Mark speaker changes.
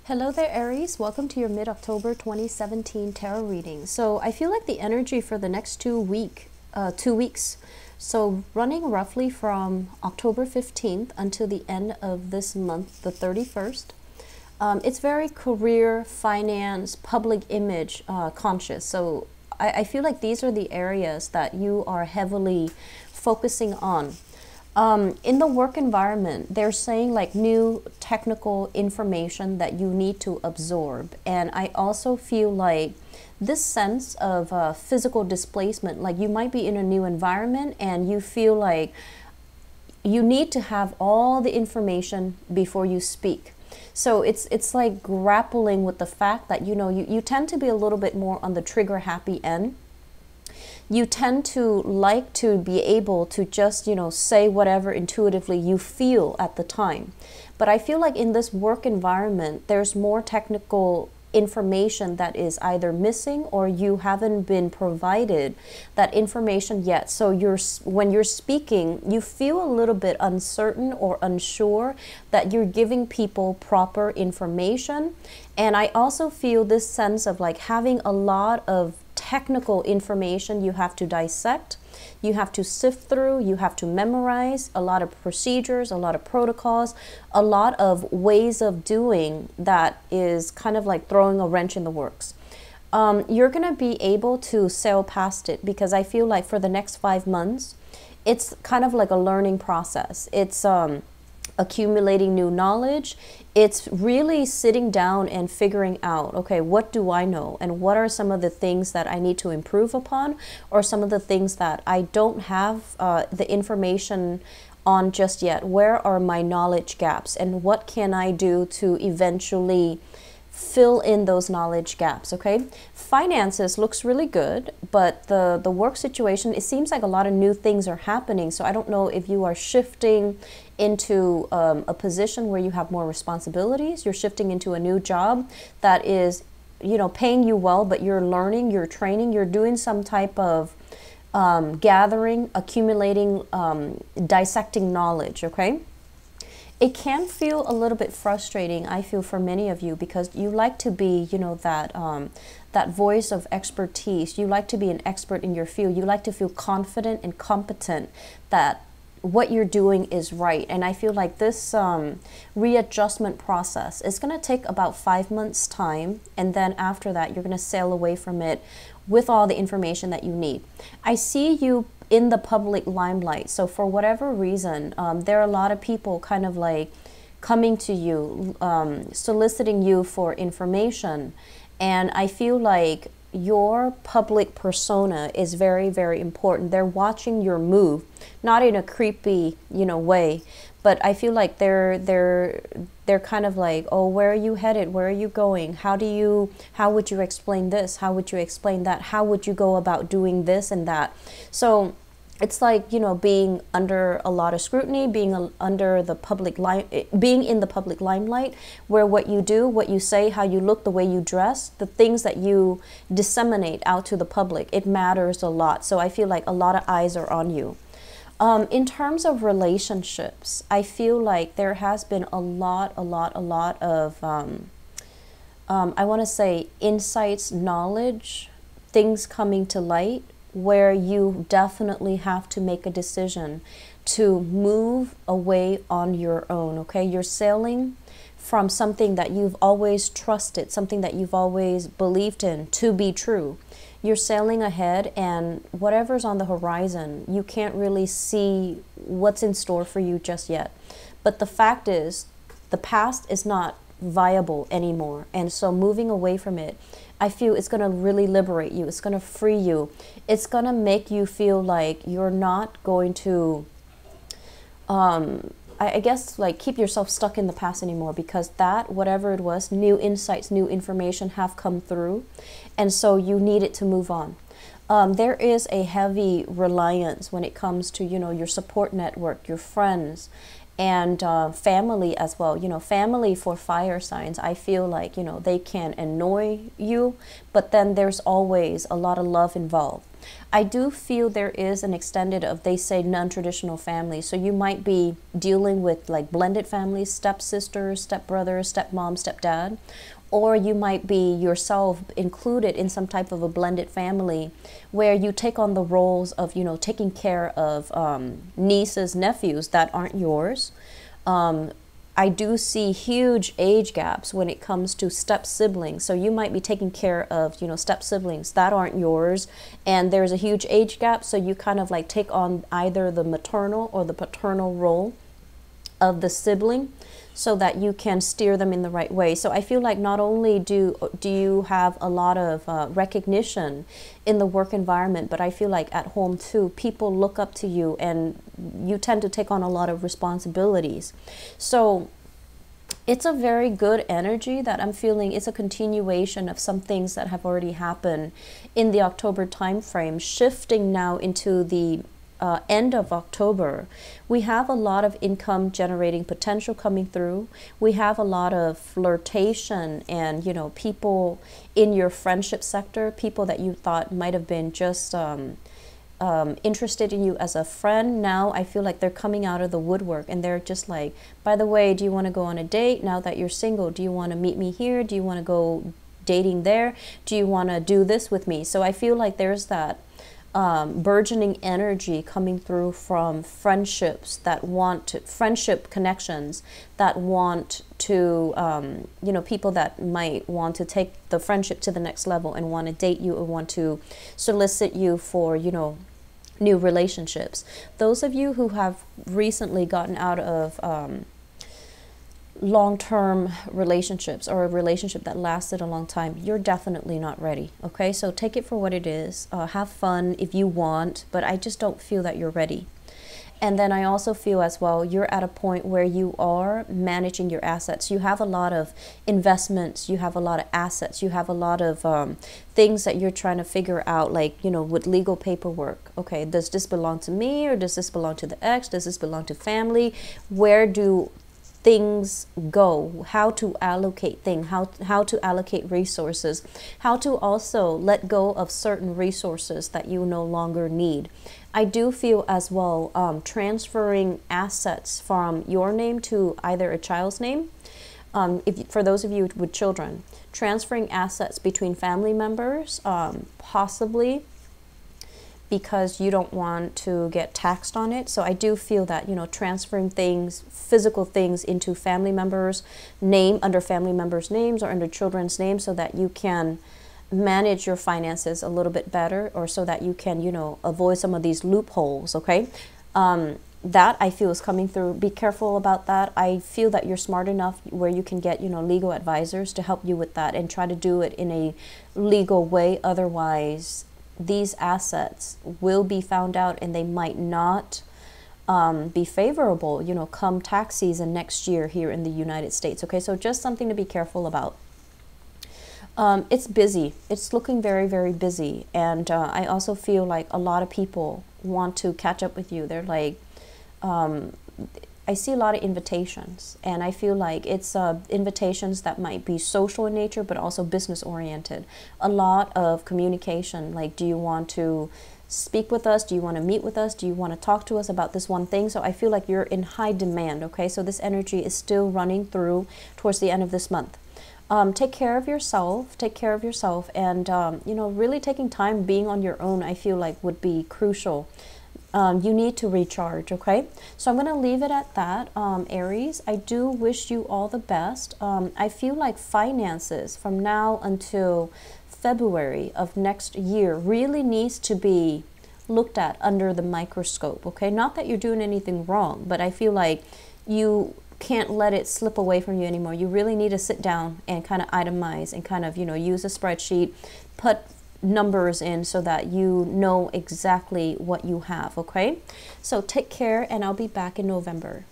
Speaker 1: Hello there, Aries. Welcome to your mid-October 2017 tarot reading. So I feel like the energy for the next 2 weeks, so running roughly from October 15th until the end of this month, the 31st, it's very career, finance, public image conscious. So I feel like these are the areas that you are heavily focusing on. In the work environment, they're saying like new technical information that you need to absorb. And I also feel like this sense of physical displacement, like you might be in a new environment and you feel like you need to have all the information before you speak. So it's like grappling with the fact that, you tend to be a little bit more on the trigger happy end. You tend to like to be able to just, say whatever intuitively you feel at the time. But I feel like in this work environment, there's more technical information that is either missing or you haven't been provided that information yet. So when you're speaking, you feel a little bit uncertain or unsure that you're giving people proper information. And I also feel this sense of like having a lot of technical information you have to dissect, you have to sift through, you have to memorize a lot of procedures, a lot of protocols, a lot of ways of doing that is kind of like throwing a wrench in the works. You're going to be able to sail past it because I feel like for the next 5 months, it's kind of like a learning process. It's accumulating new knowledge. It's really sitting down and figuring out, okay, what do I know? And what are some of the things that I need to improve upon, or some of the things that I don't have the information on just yet? Where are my knowledge gaps? And what can I do to eventually fill in those knowledge gaps? Okay, finances looks really good, but the work situation, it seems like a lot of new things are happening. So I don't know if you are shifting into a position where you have more responsibilities, you're shifting into a new job that is, paying you well, but you're learning, you're training, you're doing some type of gathering, accumulating, dissecting knowledge. Okay, it can feel a little bit frustrating, I feel, for many of you, because you like to be, that voice of expertise. You like to be an expert in your field. You like to feel confident and competent that what you're doing is right. And I feel like this readjustment process is going to take about 5 months' time. And then after that, you're going to sail away from it with all the information that you need. I see you in the public limelight. So for whatever reason, there are a lot of people kind of like coming to you, soliciting you for information. And I feel like your public persona is very, very important. They're watching your move, not in a creepy, way, but I feel like they're kind of like, oh, where are you headed? Where are you going? How would you explain this? How would you explain that? How would you go about doing this and that? So it's like, being under a lot of scrutiny, being under the being in the public limelight, where what you do, what you say, how you look, the way you dress, the things that you disseminate out to the public, it matters a lot. So I feel like a lot of eyes are on you. In terms of relationships, I feel like there has been a lot of, I want to say, insights, knowledge, things coming to light, where you definitely have to make a decision to move away on your own. Okay, you're sailing from something that you've always trusted, something that you've always believed in to be true. You're sailing ahead, and whatever's on the horizon, you can't really see what's in store for you just yet. But the fact is, the past is not viable anymore, and so moving away from it, I feel it's going to really liberate you. It's going to free you. It's going to make you feel like you're not going to, I guess, like keep yourself stuck in the past anymore, because that, whatever it was, new insights, new information have come through. And so you need it to move on. There is a heavy reliance when it comes to, your support network, your friends, and family as well. Family for fire signs, I feel like, they can annoy you, but then there's always a lot of love involved. I do feel there is an extended of, they say, non-traditional family. So you might be dealing with like blended families, stepsisters, stepbrothers, stepmom, stepdad, or you might be yourself included in some type of a blended family where you take on the roles of, you know, taking care of nieces, nephews that aren't yours. I do see huge age gaps when it comes to step siblings. So you might be taking care of, you know, step siblings that aren't yours, and there's a huge age gap. So you kind of like take on either the maternal or the paternal role of the sibling so that you can steer them in the right way. So I feel like not only do you have a lot of recognition in the work environment, but I feel like at home too, people look up to you and you tend to take on a lot of responsibilities. So it's a very good energy that I'm feeling. It's a continuation of some things that have already happened in the October time frame, shifting now into the end of October. We have a lot of income generating potential coming through. We have a lot of flirtation and, you know, people in your friendship sector, people that you thought might have been just interested in you as a friend. Now I feel like they're coming out of the woodwork and they're just like, by the way, do you want to go on a date now that you're single? Do you want to meet me here? Do you want to go dating there? Do you want to do this with me? So I feel like there's that burgeoning energy coming through from friendships that want friendship connections that want to, you know, people that might want to take the friendship to the next level and want to date you or want to solicit you for, you know, new relationships. Those of you who have recently gotten out of long-term relationships or a relationship that lasted a long time, you're definitely not ready. Okay, so take it for what it is. Have fun if you want, but I just don't feel that you're ready. And then I also feel as well, you're at a point where you are managing your assets. You have a lot of investments, you have a lot of assets, you have a lot of things that you're trying to figure out, like, you know, with legal paperwork. Okay, does this belong to me or does this belong to the ex? Does this belong to family? Where do things go, how to allocate things, how to allocate resources, how to also let go of certain resources that you no longer need. I do feel as well transferring assets from your name to either a child's name, for those of you with children, transferring assets between family members, possibly because you don't want to get taxed on it. So I do feel that, you know, transferring things, physical things into family members' name, under family members' names or under children's names, so that you can manage your finances a little bit better, or so that you can, you know, avoid some of these loopholes. Okay, that I feel is coming through. Be careful about that. I feel that you're smart enough where you can get, you know, legal advisors to help you with that and try to do it in a legal way. Otherwise, these assets will be found out and they might not be favorable, you know, come tax season next year here in the United States. Okay, so just something to be careful about. It's busy. It's looking very, very busy. And I also feel like a lot of people want to catch up with you. They're like, I see a lot of invitations, and I feel like it's invitations that might be social in nature, but also business oriented. A lot of communication, like, do you want to speak with us? Do you want to meet with us? Do you want to talk to us about this one thing? So I feel like you're in high demand. Okay, so this energy is still running through towards the end of this month. Take care of yourself, and you know, really taking time being on your own, I feel like would be crucial. You need to recharge. Okay, so I'm going to leave it at that. Aries, I do wish you all the best. I feel like finances from now until February of next year really needs to be looked at under the microscope. Okay, not that you're doing anything wrong, but I feel like you can't let it slip away from you anymore. You really need to sit down and kind of itemize and kind of, you know, use a spreadsheet, put numbers in so that you know exactly what you have. Okay, so take care, and I'll be back in November.